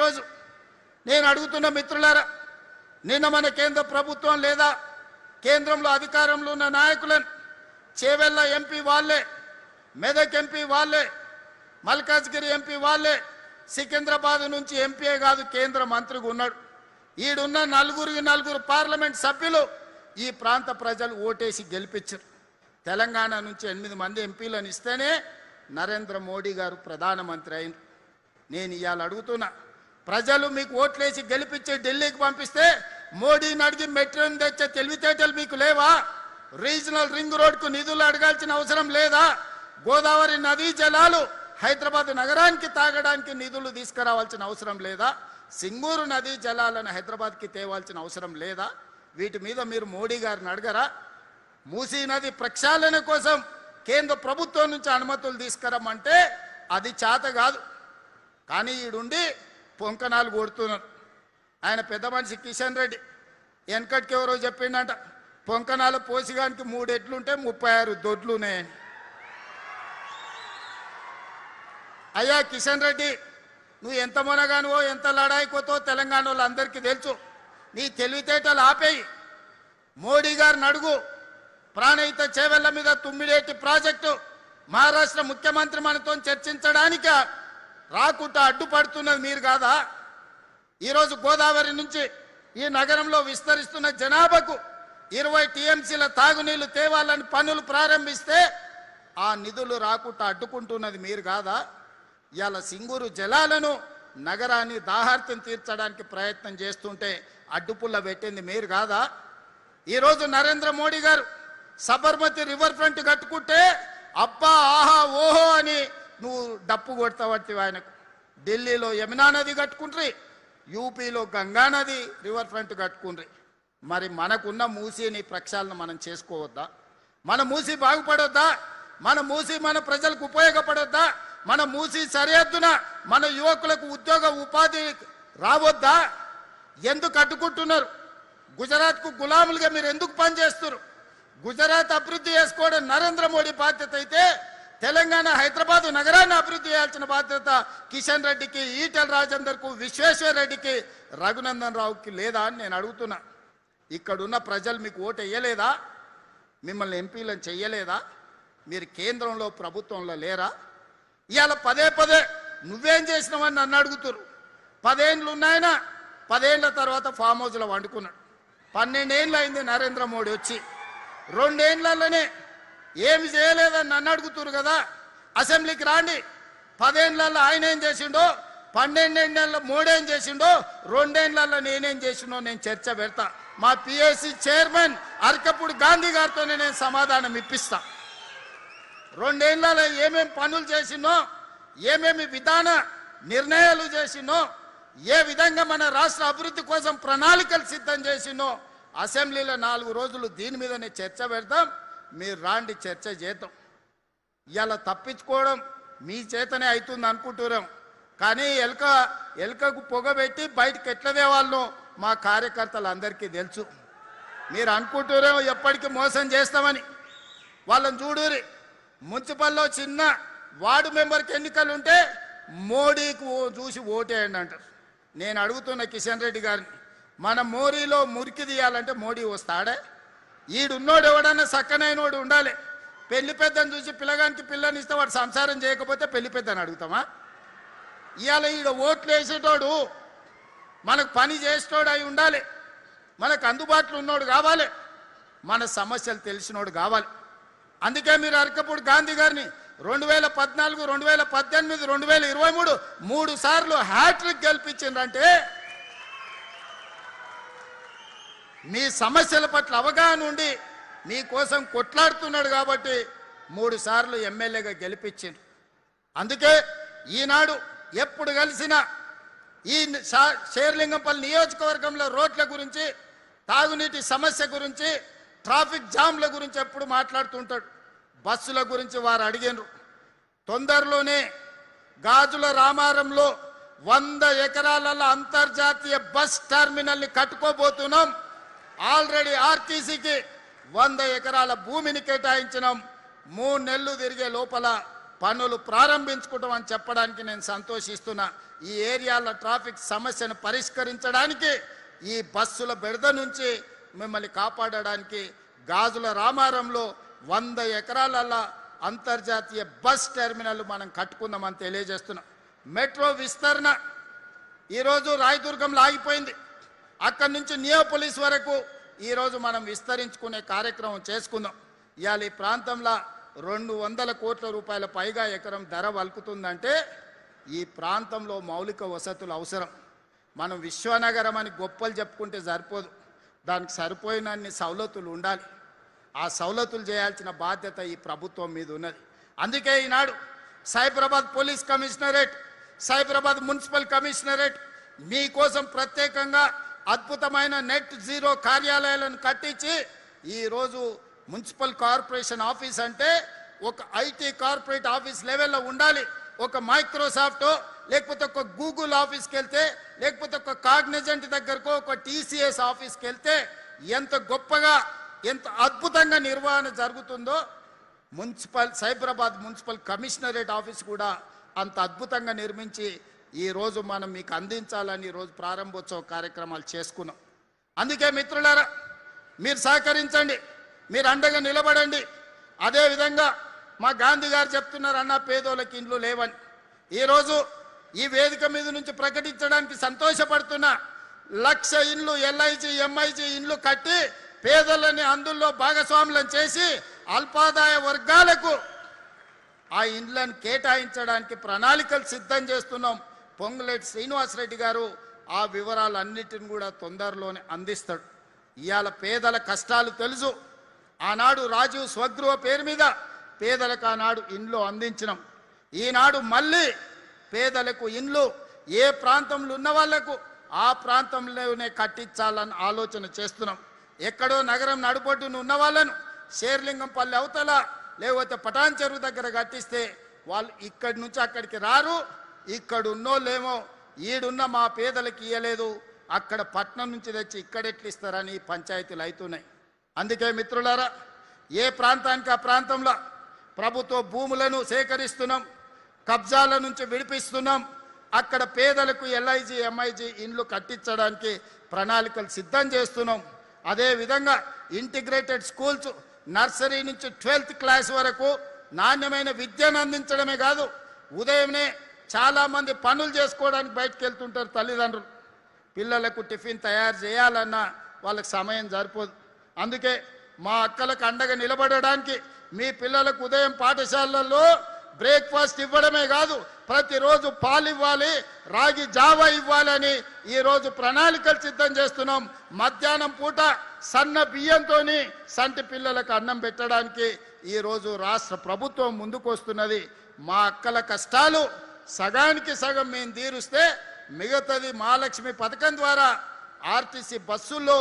ఈరోజు నేను అడుగుతున్న మిత్రులారా, నిన్న మన కేంద్ర ప్రభుత్వం లేదా కేంద్రంలో అధికారంలో ఉన్న నాయకులను చేవెళ్ళ ఎంపీ వాళ్ళే, మెదక్ ఎంపీ వాళ్ళే, మల్కాజ్గిరి ఎంపీ వాళ్ళే, సికింద్రాబాద్ నుంచి ఎంపీఏ కాదు కేంద్ర మంత్రిగా ఉన్నాడు. ఈడున్న నలుగురు పార్లమెంట్ సభ్యులు ఈ ప్రాంత ప్రజలు ఓటేసి గెలిపించారు. తెలంగాణ నుంచి 8 మంది ఎంపీలను ఇస్తేనే నరేంద్ర మోడీ గారు ప్రధానమంత్రి అయింది. నేను ఇవాళ అడుగుతున్నా, ప్రజలు మీకు ఓట్లేసి గెలిపించి ఢిల్లీకి పంపిస్తే మోడీని అడిగి మెట్రోని తెచ్చే తెలివితేటలు మీకు లేవా? రీజనల్ రింగ్ రోడ్కు నిధులు అడగాల్సిన అవసరం లేదా? గోదావరి నదీ జలాలు హైదరాబాద్ నగరానికి తాగడానికి నిధులు తీసుకురావాల్సిన అవసరం లేదా? సింగూరు నదీ జలాలను హైదరాబాద్కి తేవాల్సిన అవసరం లేదా? వీటి మీద మీరు మోడీ గారిని అడగరా? మూసీ నది ప్రక్షాళన కోసం కేంద్ర ప్రభుత్వం నుంచి అనుమతులు తీసుకురమ్మంటే అది చేత కాదు. కానీ ఈడుండి పొంకనాలు కొడుతున్నారు. ఆయన పెద్ద మనిషి కిషన్ రెడ్డి వెనకటికి ఎవరో చెప్పిండట, పొంకనాల పోసిగానికి 3 ఎడ్లుంటే 36 దొడ్లునే. అయ్యా కిషన్ రెడ్డి, నువ్వు ఎంత మొనగానువో ఎంత లడాయికోతో తెలంగాణ వాళ్ళందరికీ తెలుసు. నీ తెలివితేటలు ఆపేయి. మోడీ గారిని అడుగు, ప్రాణహిత చేవెళ్ల మీద తుమ్మిడేటి ప్రాజెక్టు మహారాష్ట్ర ముఖ్యమంత్రి మనతో చర్చించడానికి రాకుండా అడ్డుపడుతున్నది మీరు కాదా? ఈరోజు గోదావరి నుంచి ఈ నగరంలో విస్తరిస్తున్న జనాభాకు 20 టీఎంసీల తాగునీళ్లు తేవాలని పనులు ప్రారంభిస్తే ఆ నిధులు రాకుండా అడ్డుకుంటున్నది మీరు కాదా? ఇవాళ సింగూరు జలాలను నగరాన్ని దాహార్తం తీర్చడానికి ప్రయత్నం చేస్తుంటే అడ్డుపుల్ల పెట్టింది మీరు కాదా? ఈరోజు నరేంద్ర మోడీ గారు సబర్మతి రివర్ ఫ్రంట్ కట్టుకుంటే అబ్బా ఆహా ఓహో అని నువ్వు డప్పు కొడతావట్టి. ఆయనకు ఢిల్లీలో యమునా నది కట్టుకుంట్రి, యూపీలో గంగా నది రివర్ ఫ్రంట్ కట్టుకుండ్రి. మరి మనకున్న మూసీని ప్రక్షాళన మనం చేసుకోవద్దా? మన మూసీ బాగుపడొద్దా? మన మూసీ మన ప్రజలకు ఉపయోగపడొద్దా? మన మూసీ సరిహద్దున మన యువకులకు ఉద్యోగ ఉపాధి రావద్దా? ఎందుకు అడ్డుకుంటున్నారు? గుజరాత్కు గులాములుగా మీరు ఎందుకు పనిచేస్తున్నారు? గుజరాత్ అభివృద్ధి చేసుకోవడం నరేంద్ర మోడీ బాధ్యత అయితే తెలంగాణ హైదరాబాద్ నగరాన్ని అభివృద్ధి చేయాల్సిన బాధ్యత కిషన్ రెడ్డికి, ఈటెల రాజేందర్కు, విశ్వేశ్వర రెడ్డికి, రఘునందన్ రావుకి లేదా అని నేను అడుగుతున్నా. ఇక్కడున్న ప్రజలు మీకు ఓటు వేయలేదా? మిమ్మల్ని ఎంపీలను చెయ్యలేదా? మీరు కేంద్రంలో ప్రభుత్వంలో లేరా? ఇవాళ పదే నువ్వేం చేసినావని నన్ను అడుగుతున్నారు. 10 ఏళ్ళు ఉన్నాయన, 10 ఏళ్ల తర్వాత ఫామ్ హౌస్లో వండుకున్నాడు. 12 ఏళ్ళు అయింది నరేంద్ర మోడీ వచ్చి. 2 ఏళ్లలోనే ఏమి చేయలేదని నన్ను అడుగుతున్నారు కదా. అసెంబ్లీకి రాండి, 10 ఏళ్లలో ఆయన ఏం చేసిండో, 12 ఏళ్ళలో మోడీ ఏం చేసిండో, 2 ఏళ్లలో నేనేం చేసిండో నేను చర్చ పెడతా. మా పిఎస్సి చైర్మన్ అరకపూడి గాంధీ గారితోనే నేను సమాధానం ఇప్పిస్తా. 2 ఏళ్లలో ఏమేమి పనులు చేసినో, ఏమేమి విధాన నిర్ణయాలు చేసినో, ఏ విధంగా మన రాష్ట్ర అభివృద్ధి కోసం ప్రణాళికలు సిద్ధం చేసినో అసెంబ్లీలో 4 రోజులు దీని మీదనే చర్చ పెడతాం. మీరు రాండి, చర్చ చేద్దాం. ఇలా తప్పించుకోవడం మీ చేతనే అవుతుంది అనుకుంటున్నాం. కానీ ఎలుకకు పొగబెట్టి బయటకు ఎట్లా తేవాళ్ళనో మా కార్యకర్తలు అందరికీ తెలుసు. మీరు అనుకుంటున్నాం ఎప్పటికీ మోసం చేస్తామని. వాళ్ళని చూడురి, మున్సిపల్లో చిన్న వార్డు మెంబర్కి ఎన్నికలు ఉంటే మోడీకి చూసి ఓటేయండి అంటారు. నేను అడుగుతున్న కిషన్ రెడ్డి గారిని, మన మోరీలో మురికి తీయాలంటే మోడీ వస్తాడే? ఈడున్నోడు ఎవడన్నా సక్కనైనోడు ఉండాలి. పెళ్లి పెద్దను చూసి పిల్లగానికి పిల్లని ఇస్తే వాడు సంసారం చేయకపోతే పెళ్లి పెద్దని అడుగుతామా? ఇవాళ ఈడ ఓట్లు వేసేటోడు మనకు పని చేసేటోడు అయి ఉండాలి, మనకు అందుబాటులో ఉన్నోడు కావాలి, మన సమస్యలు తెలిసినోడు కావాలి. అందుకే మీరు అరకపూడి గాంధీ గారిని 2014, 2018, 2023 3 సార్లు హ్యాట్రిక్ గెలిపించిందంటే మీ సమస్యల పట్ల అవగాహన ఉండి మీకోసం కొట్లాడుతున్నాడు కాబట్టి 3 సార్లు ఎమ్మెల్యేగా గెలిపించింది. అందుకే ఈనాడు ఎప్పుడు కలిసినా ఈ శేర్లింగంపల్లి నియోజకవర్గంలో రోడ్ల గురించి, తాగునీటి సమస్య గురించి, ట్రాఫిక్ జామ్ల గురించి ఎప్పుడు మాట్లాడుతుంటాడు. బస్సుల గురించి వారు అడిగినారు. తొందరలోనే గాజుల రామారంలో 100 ఎకరాలలో అంతర్జాతీయ బస్ టెర్మినల్ని కట్టుకోబోతున్నాం. ఆల్రెడీ ఆర్టీసీకి 100 ఎకరాల భూమిని కేటాయించినాం. 3 నెలలు తిరిగే లోపల పనులు ప్రారంభించుకుంటాం అని చెప్పడానికి నేను సంతోషిస్తున్నా. ఈ ఏరియాల ట్రాఫిక్ సమస్యను పరిష్కరించడానికి ఈ బస్సుల బెడద నుంచి మిమ్మల్ని కాపాడడానికి గాజుల రామారంలో 100 ఎకరాల అంతర్జాతీయ బస్ టెర్మినల్ మనం కట్టుకుందామని తెలియజేస్తున్నాం. మెట్రో విస్తరణ ఈరోజు రాయదుర్గంలో ఆగిపోయింది. అక్కడి నుంచి నియోపోలిస్ వరకు ఈరోజు మనం విస్తరించుకునే కార్యక్రమం చేసుకుందాం. ఇవాళ ఈ ప్రాంతంలో 200 కోట్ల రూపాయల పైగా ఎకరం ధర వలుకుతుందంటే ఈ ప్రాంతంలో మౌలిక వసతులు అవసరం. మనం విశ్వనగరం అని గొప్పలు చెప్పుకుంటే సరిపోదు, దానికి సరిపోయినన్ని సౌలతులు ఉండాలి. ఆ సౌలతులు చేయాల్సిన బాధ్యత ఈ ప్రభుత్వం మీద ఉన్నది. అందుకే ఈనాడు Cyberabad police commissionerate, Cyberabad municipal commissionerate మీకోసం ప్రత్యేకంగా అద్భుతమైన నెట్ జీరో కార్యాలయాలను కట్టించి ఈరోజు మున్సిపల్ కార్పొరేషన్ ఆఫీస్ అంటే ఒక ఐటీ కార్పొరేట్ ఆఫీస్ లెవెల్లో ఉండాలి. ఒక మైక్రోసాఫ్ట్ లేకపోతే ఒక గూగుల్ ఆఫీస్కి వెళ్తే, లేకపోతే ఒక కాగ్నిజెంట్ దగ్గరకు, ఒక టీసీఎస్ ఆఫీస్కి వెళ్తే ఎంత గొప్పగా ఎంత అద్భుతంగా నిర్వహణ జరుగుతుందో సైబరాబాద్ మున్సిపల్ కమిషనరేట్ ఆఫీస్ కూడా అంత అద్భుతంగా నిర్మించి ఈరోజు మనం మీకు అందించాలని ఈరోజు ప్రారంభోత్సవ కార్యక్రమాలు చేసుకున్నాం. అందుకే మిత్రులారా, మీరు సహకరించండి, మీరు అండగా నిలబడండి. అదేవిధంగా మా గాంధీ గారు చెప్తున్నారు, అన్న పేదోళ్ళకి ఇండ్లు లేవని. ఈరోజు ఈ వేదిక మీద నుంచి ప్రకటించడానికి సంతోషపడుతున్నా. 1,00,000 ఇండ్లు ఎల్ఐజీ ఎంఐజీ ఇండ్లు కట్టి పేదలని అందులో భాగస్వాములను చేసి అల్పాదాయ వర్గాలకు ఆ ఇండ్లను కేటాయించడానికి ప్రణాళికలు సిద్ధం చేస్తున్నాం. పొంగులేటి శ్రీనివాసరెడ్డి గారు ఆ వివరాలన్నిటిని కూడా తొందరలోనే అందిస్తాడు. ఇవాళ పేదల కష్టాలు తెలుసు. ఆనాడు రాజీవ్ స్వగృహ పేరు మీద పేదలకు ఆనాడు ఇండ్లు అందించినాం. ఈనాడు మళ్ళీ పేదలకు ఇండ్లు ఏ ప్రాంతంలో ఉన్న వాళ్లకు ఆ ప్రాంతంలోనే కట్టించాలని ఆలోచన చేస్తున్నాం. ఎక్కడో నగరం నడుబొడ్డున ఉన్న వాళ్ళను శేర్లింగంపల్లి అవతల లేకపోతే పటాన్ చెరువు దగ్గర కట్టిస్తే వాళ్ళు ఇక్కడి నుంచి అక్కడికి రారు. ఇక్కడ ఉన్నోళ్ళేమో ఈడున్న మా పేదలకు ఇయ్యలేదు, అక్కడ పట్నం నుంచి తెచ్చి ఇక్కడెట్లు ఇస్తారని పంచాయతీలు అవుతున్నాయి. అందుకే మిత్రులారా, ఏ ప్రాంతానికి ఆ ప్రాంతంలో ప్రభుత్వ భూములను సేకరిస్తున్నాం, కబ్జాల నుంచి విడిపిస్తున్నాం. అక్కడ పేదలకు ఎల్ఐజీ ఎంఐజీ ఇండ్లు కట్టించడానికి ప్రణాళికలు సిద్ధం చేస్తున్నాం. అదేవిధంగా ఇంటిగ్రేటెడ్ స్కూల్స్ నర్సరీ నుంచి 12th క్లాస్ వరకు నాణ్యమైన విద్యను అందించడమే కాదు, ఉదయమే చాలామంది పనులు చేసుకోవడానికి బయటకు వెళ్తుంటారు తల్లిదండ్రులు. పిల్లలకు టిఫిన్ తయారు చేయాలన్నా వాళ్ళకి సమయం సరిపోదు. అందుకే మా అక్కలకు అండగా నిలబడడానికి మీ పిల్లలకు ఉదయం పాఠశాలల్లో బ్రేక్ఫాస్ట్ ఇవ్వడమే కాదు, ప్రతిరోజు పాలు ఇవ్వాలి, రాగి జావా ఇవ్వాలని ఈరోజు ప్రణాళికలు సిద్ధం చేస్తున్నాం. మధ్యాహ్నం పూట సన్న బియ్యంతో సంటి పిల్లలకు అన్నం పెట్టడానికి ఈరోజు రాష్ట్ర ప్రభుత్వం ముందుకు వస్తున్నది. మా అక్కల కష్టాలు సగానికి సగం మేము తీరుస్తే మిగతాది మహాలక్ష్మి పథకం ద్వారా ఆర్టీసీ బస్సుల్లో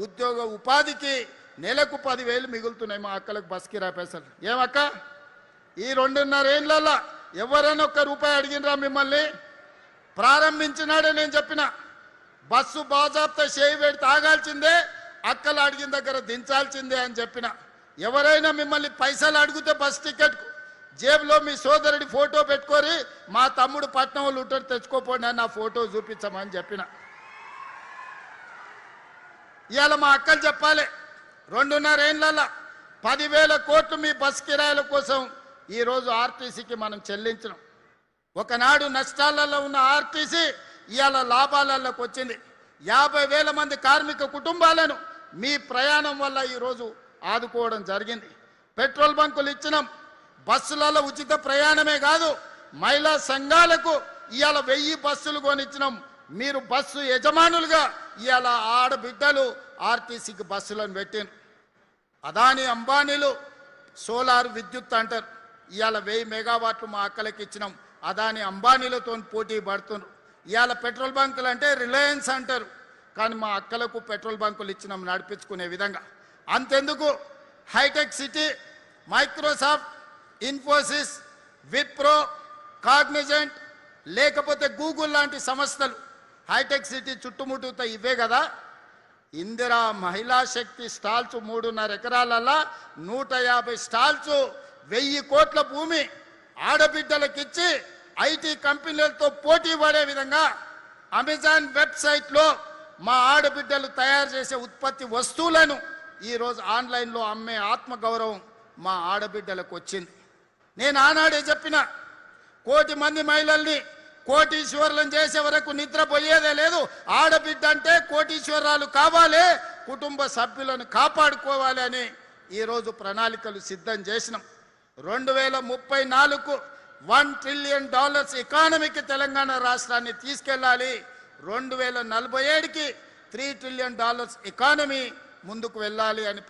ఉద్యోగ ఉపాధికి నెలకు 10,000 మిగులుతున్నాయి మా అక్కలకు బస్ కిరాయి పైసలు. ఏమక్క, ఈ 2.5 ఏళ్ళల్లో ఎవరైనా ఒక్క రూపాయి అడిగినరా మిమ్మల్ని? ప్రారంభించినాడే నేను చెప్పిన బస్సు బాజాప్తా చేయి పెడితే ఆగాల్సిందే, అక్కలు అడిగిన దగ్గర దించాల్సిందే అని చెప్పిన. ఎవరైనా మిమ్మల్ని పైసలు అడిగితే బస్ టికెట్ జేబులో మీ సోదరుడి ఫోటో పెట్టుకొని మా తమ్ముడు పట్నం వాళ్ళు ఉంటారు తెచ్చుకోపోండి అని నా ఫోటో చూపించమని చెప్పిన. ఇవాళ మా అక్కలు చెప్పాలి, 2.5 ఏళ్ళల్లో 10,000 కోట్లు మీ బస్ కిరాయిల కోసం ఈరోజు ఆర్టీసీకి మనం చెల్లించడం. ఒకనాడు నష్టాలలో ఉన్న ఆర్టీసీ ఇవాళ లాభాలలోకి వచ్చింది. 50,000 మంది కార్మిక కుటుంబాలను మీ ప్రయాణం వల్ల ఈరోజు ఆదుకోవడం జరిగింది. పెట్రోల్ బంకులు ఇచ్చినాం, బస్సులలో ఉచిత ప్రయాణమే కాదు, మహిళా సంఘాలకు ఇవాళ 1000 బస్సులు కొనిచ్చినాం. మీరు బస్సు యజమానులుగా ఇవాళ ఆడబిడ్డలు ఆర్టీసీకి బస్సులను పెట్టిన. అదాని అంబానీలు సోలార్ విద్యుత్ అంటారు, ఇవాళ 1000 మెగావాట్లు మా అక్కలకి ఇచ్చినాం. అదాని అంబానీలతో పోటీ పడుతున్నారు. ఇవాళ పెట్రోల్ బంకులు అంటే రిలయన్స్ అంటారు, కానీ మా అక్కలకు పెట్రోల్ బంకులు ఇచ్చినాం నడిపించుకునే విధంగా. అంతెందుకు, హైటెక్ city, Microsoft, Infosys, Wipro, Cognizant లేకపోతే గూగుల్ లాంటి సంస్థలు హైటెక్ సిటీ చుట్టుముట్టుతో ఇవే కదా. ఇందిరా మహిళా శక్తి స్టాల్స్ 3.5 ఎకరాలలో 150 స్టాల్స్, 1000 కోట్ల భూమి ఆడబిడ్డలకిచ్చి ఐటీ కంపెనీలతో పోటీ పడే విధంగా అమెజాన్ వెబ్సైట్లో మా ఆడబిడ్డలు తయారు చేసే ఉత్పత్తి వస్తువులను ఈరోజు ఆన్లైన్లో అమ్మే ఆత్మగౌరవం మా ఆడబిడ్డలకు వచ్చింది. నేను ఆనాడే చెప్పిన 1 కోటి మంది మహిళల్ని కోటీశ్వరులను చేసే వరకు నిద్రపోయేదే లేదు. ఆడబిడ్డ అంటే కోటీశ్వరాలు కావాలి, కుటుంబ సభ్యులను కాపాడుకోవాలి అని ఈరోజు ప్రణాళికలు సిద్ధం చేసినాం. 2034కు $1 ట్రిలియన్ ఎకానమీకి తెలంగాణ రాష్ట్రాన్ని తీసుకెళ్ళాలి. 2047కి $3 ట్రిలియన్ ఎకానమీ ముందుకు వెళ్ళాలి అని